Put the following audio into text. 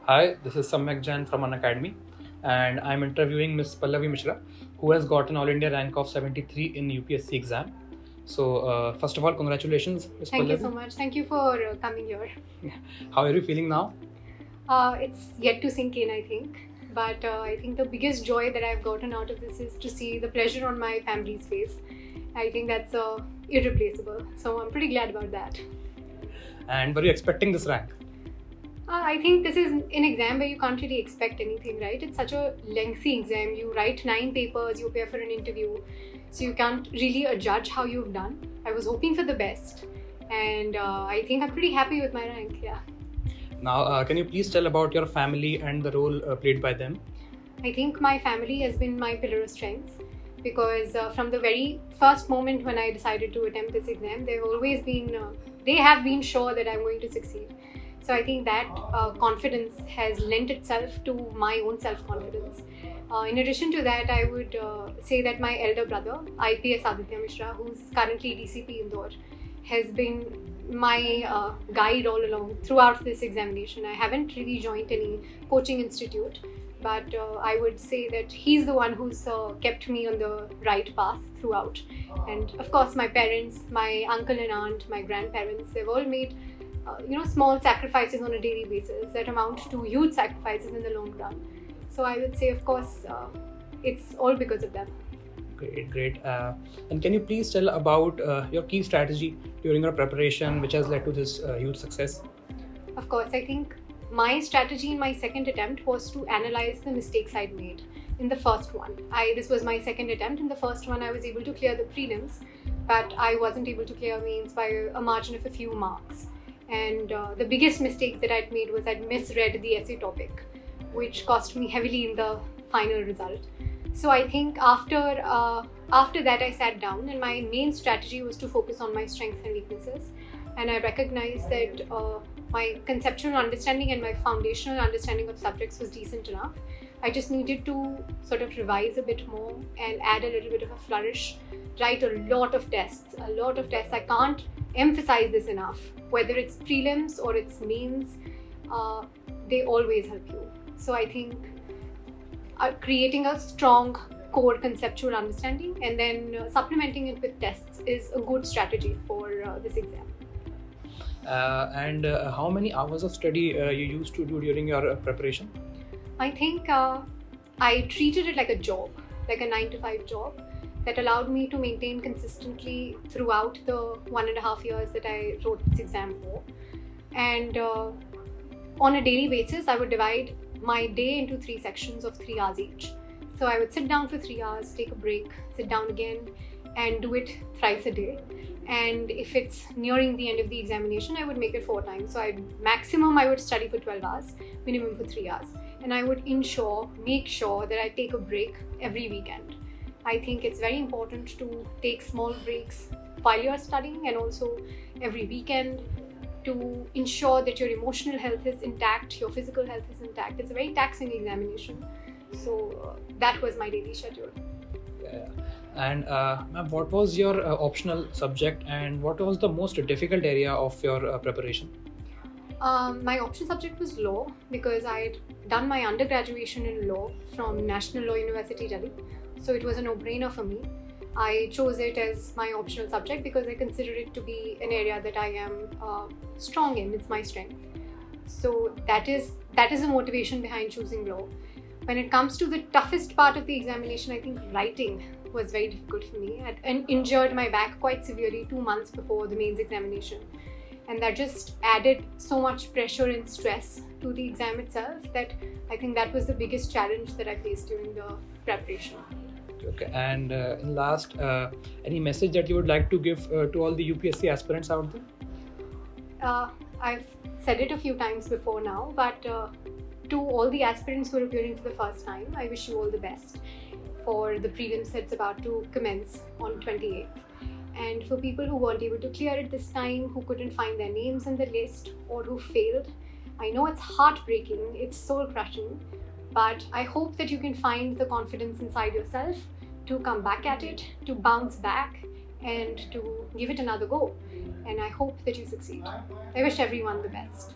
Hi, this is Samyak Jain from Unacademy, and I'm interviewing Miss Pallavi Mishra, who has got an All India rank of 73 in UPSC exam. So, first of all, congratulations, Miss Thank you Pallavi. so much. Thank you for coming here. How are you feeling now? It's yet to sink in, I think. But I think the biggest joy that I've gotten out of this is to see the pleasure on my family's face. I think that's irreplaceable. So I'm pretty glad about that. And were you expecting this rank? I think this is an exam where you can't really expect anything, right? It's such a lengthy exam. You write 9 papers, you appear for an interview, so you can't really judge how you've done. I was hoping for the best, and I think I'm pretty happy with my rank, yeah. Now, can you please tell about your family and the role played by them? I think my family has been my pillar of strength because from the very first moment when I decided to attempt this exam, they have been sure that I'm going to succeed. So I think that confidence has lent itself to my own self-confidence. In addition to that, I would say that my elder brother, IPS Aditya Mishra, who's currently DCP Indore, has been my guide all along throughout this examination. I haven't really joined any coaching institute, but I would say that he's the one who's kept me on the right path throughout. And of course, my parents, my uncle and aunt, my grandparents, they've all made small sacrifices on a daily basis that amount to huge sacrifices in the long run. So I would say, of course, it's all because of them. Great, great. And can you please tell about your key strategy during your preparation, which has led to this huge success? Of course, I think my strategy in my second attempt was to analyze the mistakes I'd made in the first one. This was my second attempt. In the first one, I was able to clear the prelims, but I wasn't able to clear mains by a margin of a few marks. And the biggest mistake that I'd made was I'd misread the essay topic, which cost me heavily in the final result. So I think after that I sat down and my main strategy was to focus on my strengths and weaknesses. And I recognized that my conceptual understanding and my foundational understanding of subjects was decent enough. I just needed to sort of revise a bit more and add a little bit of a flourish, write a lot of tests. I can't emphasize this enough. Whether it's prelims or it's mains, they always help you. So I think creating a strong core conceptual understanding and then supplementing it with tests is a good strategy for this exam. And how many hours of study you used to do during your preparation? I think I treated it like a job, like a 9 to 5 job that allowed me to maintain consistently throughout the 1.5 years that I wrote this exam for. And on a daily basis, I would divide my day into 3 sections of 3 hours each. So I would sit down for 3 hours, take a break, sit down again, and do it thrice a day. And if it's nearing the end of the examination, I would make it 4 times. So I would study for 12 hours, minimum for 3 hours. And I would make sure that I take a break every weekend. I think it's very important to take small breaks while you're studying and also every weekend to ensure that your emotional health is intact, your physical health is intact. It's a very taxing examination. So that was my daily schedule. Yeah. And ma'am, what was your optional subject and what was the most difficult area of your preparation? My optional subject was law because I had done my undergraduation in law from National Law University, Delhi. So it was a no-brainer for me. I chose it as my optional subject because I consider it to be an area that I am strong in. It's my strength. So that is the motivation behind choosing law. When it comes to the toughest part of the examination, I think writing was very difficult for me. I had injured my back quite severely 2 months before the mains examination. And that just added so much pressure and stress to the exam itself that I think that was the biggest challenge that I faced during the preparation. Okay, and in last, any message that you would like to give to all the UPSC aspirants out there? I've said it a few times before now, but to all the aspirants who are appearing for the first time, I wish you all the best for the prelims that's about to commence on 28th. And for people who weren't able to clear it this time, who couldn't find their names in the list or who failed, I know it's heartbreaking, it's soul-crushing, but I hope that you can find the confidence inside yourself to come back at it, to bounce back, and to give it another go. And I hope that you succeed. I wish everyone the best.